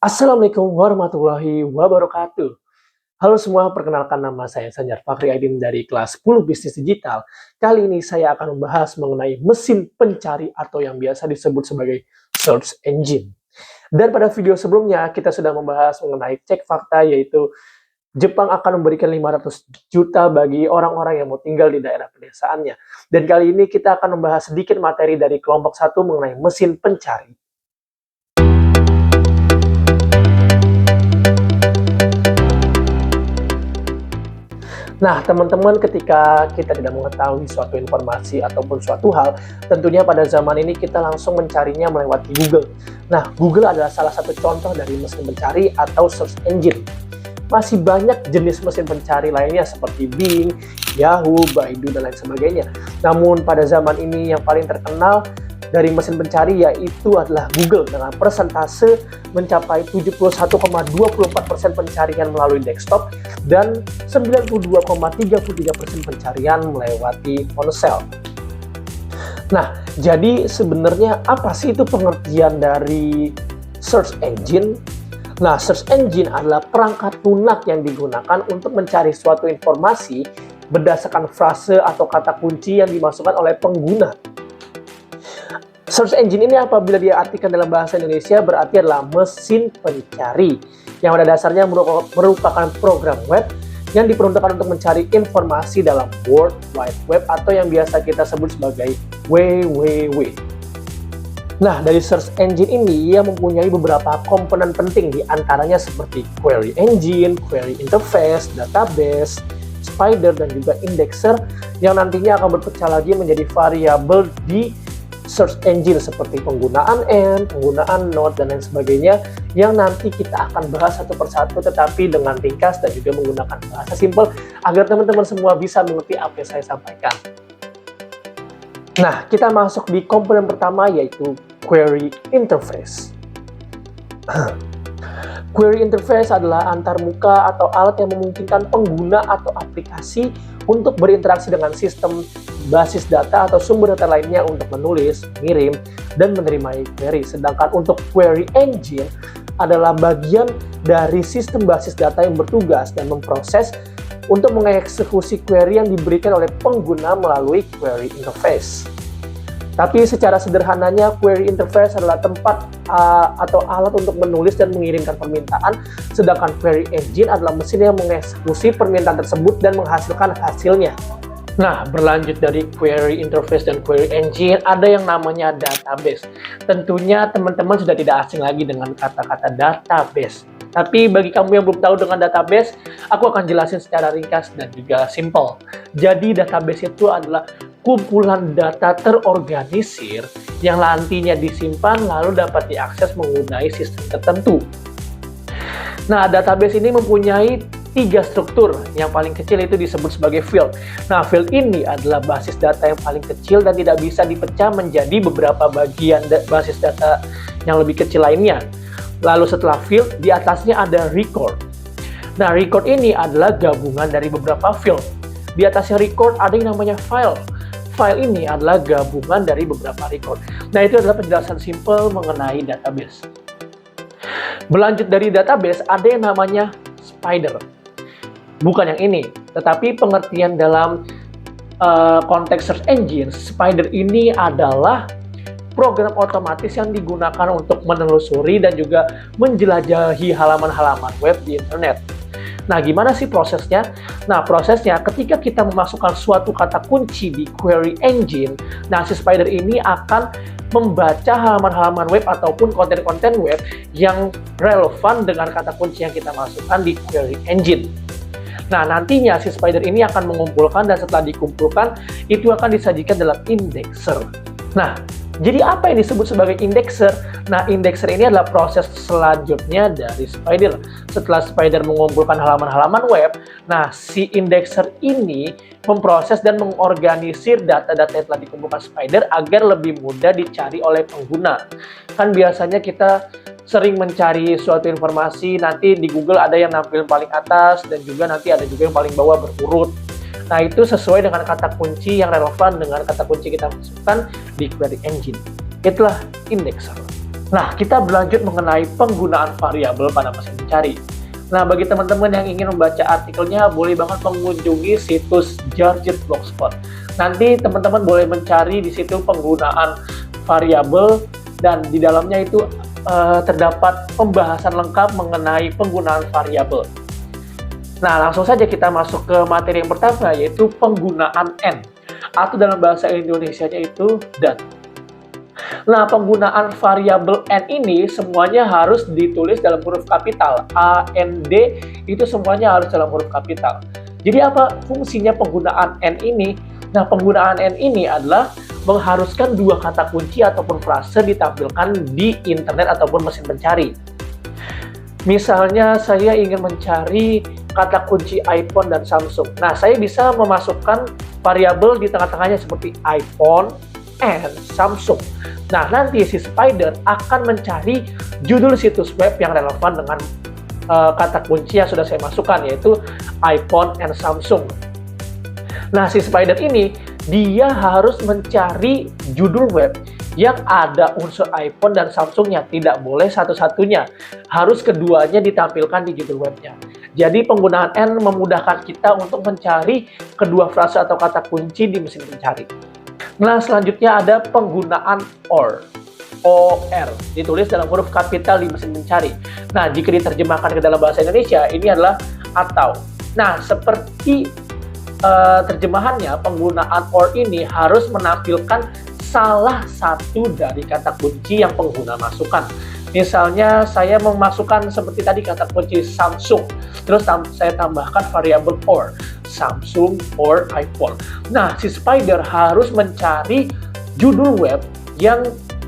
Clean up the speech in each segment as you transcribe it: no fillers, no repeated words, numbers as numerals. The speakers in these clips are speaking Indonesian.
Assalamualaikum warahmatullahi wabarakatuh. Halo semua, perkenalkan nama saya Sanjar Fakri Aidin dari kelas 10 Bisnis Digital. Kali ini saya akan membahas mengenai mesin pencari atau yang biasa disebut sebagai search engine. Dan pada video sebelumnya kita sudah membahas mengenai cek fakta, yaitu Jepang akan memberikan 500 juta bagi orang-orang yang mau tinggal di daerah pedesaannya. Dan kali ini kita akan membahas sedikit materi dari kelompok 1 mengenai mesin pencari. Nah, teman-teman, ketika kita tidak mengetahui suatu informasi ataupun suatu hal, tentunya pada zaman ini kita langsung mencarinya melewati Google. Nah, Google adalah salah satu contoh dari mesin pencari atau search engine. Masih banyak jenis mesin pencari lainnya seperti Bing, Yahoo, Baidu, dan lain sebagainya. Namun, pada zaman ini yang paling terkenal dari mesin pencari yaitu adalah Google dengan persentase mencapai 71,24% pencarian melalui desktop dan 92,33% pencarian melewati ponsel. Nah, jadi sebenarnya apa sih itu pengertian dari search engine? Nah, search engine adalah perangkat lunak yang digunakan untuk mencari suatu informasi berdasarkan frase atau kata kunci yang dimasukkan oleh pengguna. Search engine ini apabila diartikan dalam bahasa Indonesia berarti adalah mesin pencari yang pada dasarnya merupakan program web yang diperuntukkan untuk mencari informasi dalam World Wide Web atau yang biasa kita sebut sebagai WWW. Nah, dari search engine ini ia mempunyai beberapa komponen penting, diantaranya seperti query engine, query interface, database, spider, dan juga indexer yang nantinya akan berpecah lagi menjadi variabel di search engine seperti penggunaan and, penggunaan not, dan lain sebagainya yang nanti kita akan bahas satu persatu tetapi dengan ringkas dan juga menggunakan bahasa simpel agar teman-teman semua bisa mengerti apa yang saya sampaikan. Nah, kita masuk di komponen pertama yaitu query interface. Query interface adalah antarmuka atau alat yang memungkinkan pengguna atau aplikasi untuk berinteraksi dengan sistem basis data atau sumber data lainnya untuk menulis, mengirim, dan menerima query. Sedangkan untuk query engine adalah bagian dari sistem basis data yang bertugas dan memproses untuk mengeksekusi query yang diberikan oleh pengguna melalui query interface. Tapi secara sederhananya, query interface adalah tempat atau alat untuk menulis dan mengirimkan permintaan, sedangkan query engine adalah mesin yang mengeksekusi permintaan tersebut dan menghasilkan hasilnya. Nah, berlanjut dari query interface dan query engine, ada yang namanya database. Tentunya teman-teman sudah tidak asing lagi dengan kata-kata database. Tapi bagi kamu yang belum tahu dengan database, aku akan jelasin secara ringkas dan juga simple. Jadi database itu adalah kumpulan data terorganisir yang nantinya disimpan lalu dapat diakses menggunakan sistem tertentu. Nah, database ini mempunyai 3 struktur. Yang paling kecil itu disebut sebagai field. Nah, field ini adalah basis data yang paling kecil dan tidak bisa dipecah menjadi beberapa bagian basis data yang lebih kecil lainnya. Lalu setelah field, di atasnya ada record. Nah, record ini adalah gabungan dari beberapa field. Di atasnya record ada yang namanya file. File ini adalah gabungan dari beberapa record. Nah, itu adalah penjelasan simple mengenai database. Berlanjut dari database, ada yang namanya spider. Bukan yang ini, tetapi pengertian dalam konteks search engine, spider ini adalah program otomatis yang digunakan untuk menelusuri dan juga menjelajahi halaman-halaman web di internet. Nah, gimana sih prosesnya? Nah, prosesnya ketika kita memasukkan suatu kata kunci di query engine, nah si spider ini akan membaca halaman-halaman web ataupun konten-konten web yang relevan dengan kata kunci yang kita masukkan di query engine. Nah, nantinya si spider ini akan mengumpulkan dan setelah dikumpulkan, itu akan disajikan dalam indexer. Nah, jadi apa yang disebut sebagai indexer? Nah, indexer ini adalah proses selanjutnya dari spider. Setelah spider mengumpulkan halaman-halaman web, nah si indexer ini memproses dan mengorganisir data-data yang telah dikumpulkan spider agar lebih mudah dicari oleh pengguna. Kan biasanya kita sering mencari suatu informasi, nanti di Google ada yang nampil paling atas dan juga nanti ada juga yang paling bawah berurut. Nah, itu sesuai dengan kata kunci yang relevan dengan kata kunci kita masukkan di query engine. Itulah indexer. Nah, kita berlanjut mengenai penggunaan variabel pada mesin pencari. Nah, bagi teman-teman yang ingin membaca artikelnya, boleh banget mengunjungi situs Jarjit Blogspot. Nanti teman-teman boleh mencari di situ penggunaan variabel, dan di dalamnya itu terdapat pembahasan lengkap mengenai penggunaan variabel. Nah, langsung saja kita masuk ke materi yang pertama, yaitu penggunaan N, atau dalam bahasa Indonesianya itu dan. Nah, penggunaan variabel N ini semuanya harus ditulis dalam huruf kapital. A, N, D itu semuanya harus dalam huruf kapital. Jadi apa fungsinya penggunaan N ini? Nah, penggunaan N ini adalah mengharuskan dua kata kunci ataupun frase ditampilkan di internet ataupun mesin pencari. Misalnya saya ingin mencari kata kunci iPhone dan Samsung. Nah, saya bisa memasukkan variabel di tengah-tengahnya seperti iPhone and Samsung. Nah, nanti si Spider akan mencari judul situs web yang relevan dengan kata kunci yang sudah saya masukkan, yaitu iPhone and Samsung. Nah, si Spider ini, dia harus mencari judul web yang ada unsur iPhone dan Samsungnya. Tidak boleh satu-satunya. Harus keduanya ditampilkan di judul webnya. Jadi, penggunaan N memudahkan kita untuk mencari kedua frase atau kata kunci di mesin pencari. Nah, selanjutnya ada penggunaan OR. OR ditulis dalam huruf kapital di mesin pencari. Nah, jika diterjemahkan ke dalam bahasa Indonesia, ini adalah atau. Nah, seperti terjemahannya, penggunaan OR ini harus menampilkan salah satu dari kata kunci yang pengguna masukkan. Misalnya, saya memasukkan seperti tadi kata kunci Samsung, terus saya tambahkan variabel OR, Samsung or iPhone. Nah, si Spider harus mencari judul web yang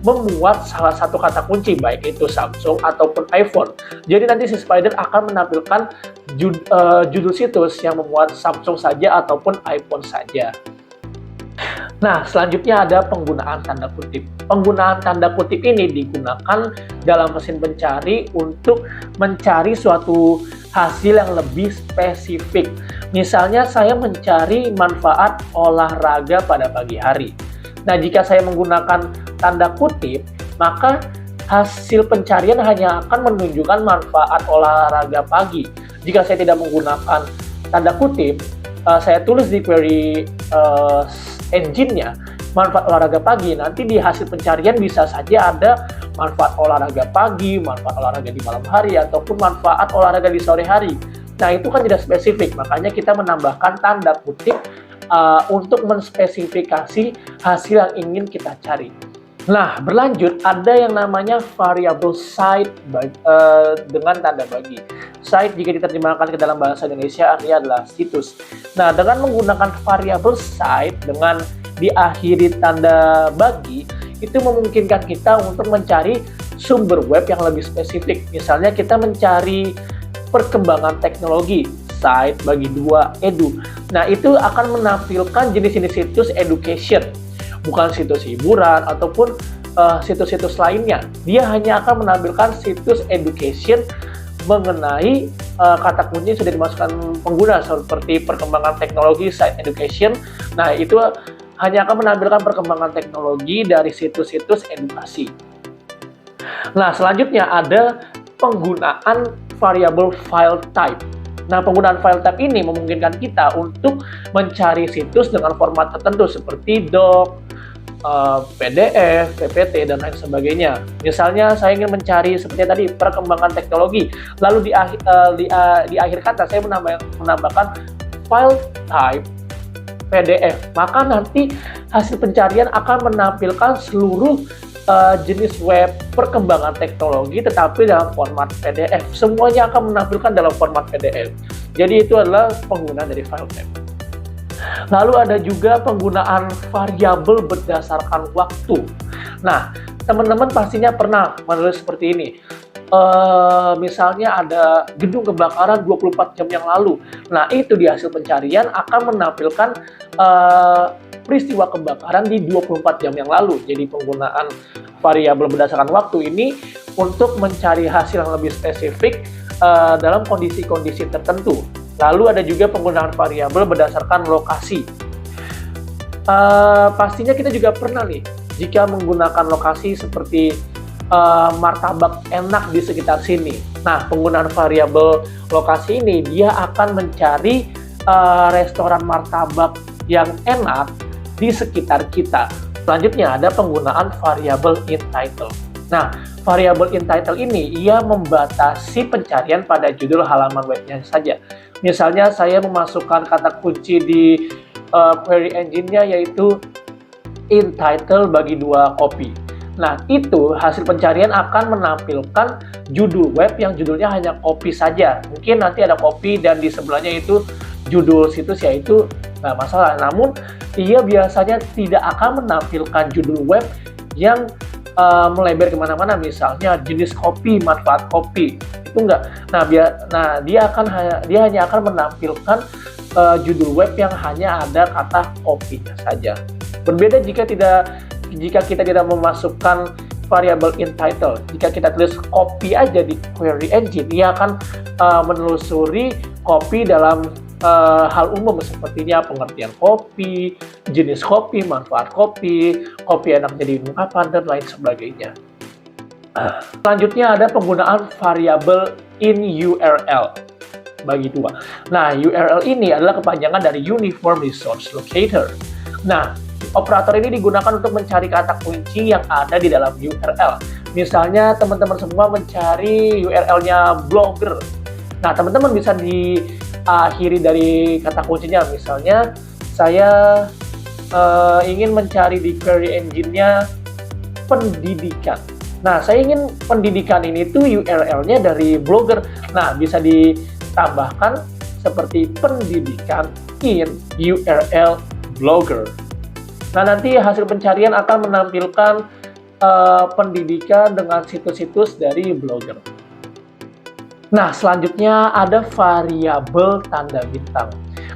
memuat salah satu kata kunci, baik itu Samsung ataupun iPhone. Jadi nanti si Spider akan menampilkan judul situs yang memuat Samsung saja ataupun iPhone saja. Nah, selanjutnya ada penggunaan tanda kutip. Penggunaan tanda kutip ini digunakan dalam mesin pencari untuk mencari suatu hasil yang lebih spesifik. Misalnya, saya mencari manfaat olahraga pada pagi hari. Nah, jika saya menggunakan tanda kutip, maka hasil pencarian hanya akan menunjukkan manfaat olahraga pagi. Jika saya tidak menggunakan tanda kutip, saya tulis di query engine-nya manfaat olahraga pagi, nanti di hasil pencarian bisa saja ada manfaat olahraga pagi, manfaat olahraga di malam hari, ataupun manfaat olahraga di sore hari. Nah, itu kan tidak spesifik, makanya kita menambahkan tanda kutip untuk menspesifikasi hasil yang ingin kita cari. Nah, berlanjut ada yang namanya variabel site dengan tanda bagi. Site jika diterjemahkan ke dalam bahasa Indonesia artinya adalah situs. Nah, dengan menggunakan variabel site dengan diakhiri tanda bagi, itu memungkinkan kita untuk mencari sumber web yang lebih spesifik. Misalnya kita mencari perkembangan teknologi, site bagi 2 edu. Nah, itu akan menampilkan jenis-jenis situs education, bukan situs hiburan ataupun situs-situs lainnya. Dia hanya akan menampilkan situs education mengenai kata kunci yang sudah dimasukkan pengguna, seperti perkembangan teknologi, site education. Nah, itu hanya akan menampilkan perkembangan teknologi dari situs-situs edukasi. Nah, selanjutnya ada penggunaan variabel file type. Nah, penggunaan file type ini memungkinkan kita untuk mencari situs dengan format tertentu seperti doc, PDF, PPT, dan lain sebagainya. Misalnya saya ingin mencari seperti tadi perkembangan teknologi, lalu di akhir kata saya menambahkan file type PDF, maka nanti hasil pencarian akan menampilkan seluruh jenis web perkembangan teknologi tetapi dalam format PDF. Semuanya akan menampilkan dalam format PDF. Jadi itu adalah penggunaan dari file type. Lalu ada juga penggunaan variabel berdasarkan waktu. Nah, teman-teman pastinya pernah menulis seperti ini. Misalnya ada gedung kebakaran 24 jam yang lalu. Nah, itu di hasil pencarian akan menampilkan peristiwa kebakaran di 24 jam yang lalu. Jadi penggunaan variabel berdasarkan waktu ini untuk mencari hasil yang lebih spesifik dalam kondisi-kondisi tertentu. Lalu ada juga penggunaan variabel berdasarkan lokasi. Pastinya kita juga pernah nih, jika menggunakan lokasi seperti martabak enak di sekitar sini. Nah, penggunaan variabel lokasi ini dia akan mencari restoran martabak yang enak di sekitar kita. Selanjutnya ada penggunaan variabel entitle. Nah, variabel entitle ini ia membatasi pencarian pada judul halaman webnya saja. Misalnya saya memasukkan kata kunci di query engine-nya yaitu entitle bagi 2 copy. Nah, itu hasil pencarian akan menampilkan judul web yang judulnya hanya copy saja. Mungkin nanti ada copy dan di sebelahnya itu judul situs, yaitu nggak masalah. Namun, ia biasanya tidak akan menampilkan judul web yang melebar kemana-mana, misalnya jenis kopi, manfaat kopi, itu enggak. Nah, dia hanya akan menampilkan judul web yang hanya ada kata kopinya saja. Berbeda jika kita tidak memasukkan variabel entitle. Jika kita tulis copy aja di query engine, dia akan menelusuri copy dalam hal umum sepertinya pengertian kopi, jenis kopi, manfaat kopi, kopi enaknya diminum kapan, dan lain sebagainya. Selanjutnya ada penggunaan variabel in URL bagi 2. Nah, URL ini adalah kepanjangan dari Uniform Resource Locator. Nah, operator ini digunakan untuk mencari kata kunci yang ada di dalam URL. Misalnya teman-teman semua mencari URL-nya blogger. Nah, teman-teman bisa diakhiri dari kata kuncinya. Misalnya saya ingin mencari di query engine-nya pendidikan. Nah, saya ingin pendidikan ini tuh URL-nya dari blogger. Nah, bisa ditambahkan seperti pendidikan in URL blogger. Nah, nanti hasil pencarian akan menampilkan pendidikan dengan situs-situs dari blogger. Nah, selanjutnya ada variabel tanda bintang.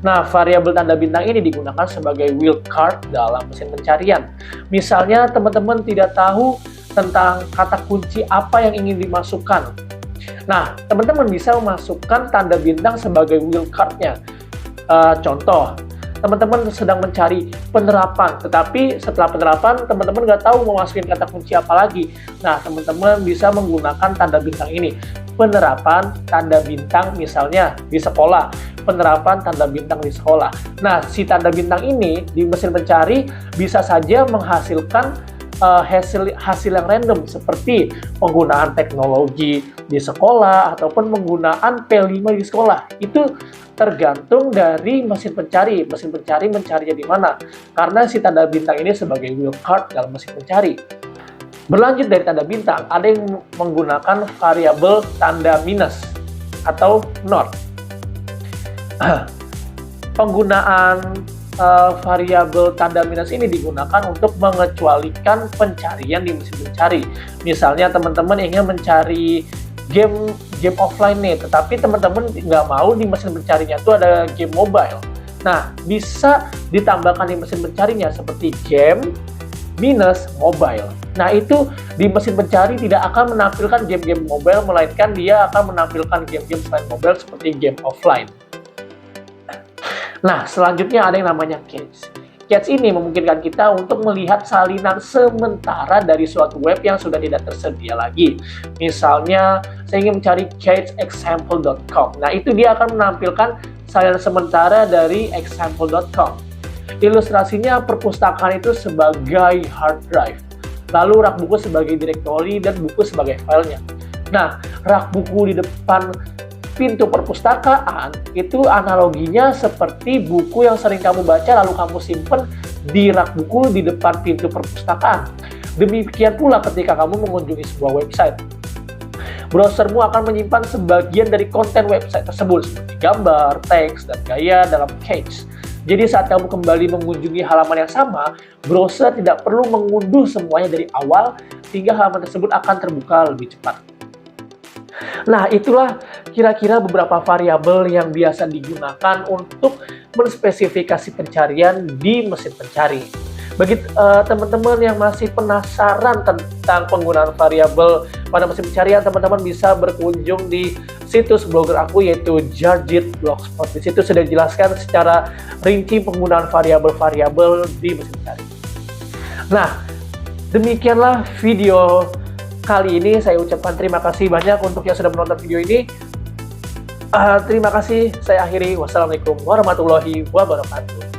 Nah, variabel tanda bintang ini digunakan sebagai wildcard dalam mesin pencarian. Misalnya, teman-teman tidak tahu tentang kata kunci apa yang ingin dimasukkan. Nah, teman-teman bisa memasukkan tanda bintang sebagai wildcard-nya. Contoh, teman-teman sedang mencari penerapan, tetapi setelah penerapan, teman-teman nggak tahu mau masukin kata kunci apa lagi. Nah, teman-teman bisa menggunakan tanda bintang ini. Penerapan tanda bintang misalnya di sekolah, penerapan tanda bintang di sekolah. Nah, si tanda bintang ini di mesin pencari bisa saja menghasilkan hasil yang random seperti penggunaan teknologi di sekolah ataupun penggunaan P5 di sekolah. Itu tergantung dari mesin pencari. Mesin pencari mencarinya di mana? Karena si tanda bintang ini sebagai wildcard dalam mesin pencari. Berlanjut dari tanda bintang, ada yang menggunakan variabel tanda minus atau not. Penggunaan variabel tanda minus ini digunakan untuk mengecualikan pencarian di mesin pencari. Misalnya teman-teman ingin mencari game offline nih, tetapi teman-teman nggak mau di mesin pencarinya itu ada game mobile. Nah, bisa ditambahkan di mesin pencarinya seperti game minus mobile. Nah, itu di mesin pencari tidak akan menampilkan game-game mobile, melainkan dia akan menampilkan game-game selain mobile seperti game offline. Nah, selanjutnya ada yang namanya cache. Cache ini memungkinkan kita untuk melihat salinan sementara dari suatu web yang sudah tidak tersedia lagi. Misalnya, saya ingin mencari cacheexample.com. Nah, itu dia akan menampilkan salinan sementara dari example.com. Ilustrasinya, perpustakaan itu sebagai hard drive. Lalu rak buku sebagai direktori dan buku sebagai filenya. Nah, rak buku di depan pintu perpustakaan itu analoginya seperti buku yang sering kamu baca lalu kamu simpen di rak buku di depan pintu perpustakaan. Demikian pula ketika kamu mengunjungi sebuah website. Browsermu akan menyimpan sebagian dari konten website tersebut seperti gambar, teks, dan gaya dalam cache. Jadi saat kamu kembali mengunjungi halaman yang sama, browser tidak perlu mengunduh semuanya dari awal sehingga halaman tersebut akan terbuka lebih cepat. Nah, itulah kira-kira beberapa variabel yang biasa digunakan untuk menspesifikasi pencarian di mesin pencari. Bagi teman-teman yang masih penasaran tentang penggunaan variabel pada mesin pencarian, teman-teman bisa berkunjung di situs blogger aku yaitu Jarjit Blogspot. Di situ sudah dijelaskan secara rinci penggunaan variabel-variabel di mesin pencari. Nah, demikianlah video kali ini saya ucapkan terima kasih banyak untuk yang sudah menonton video ini. Terima kasih, saya akhiri. Wassalamualaikum warahmatullahi wabarakatuh.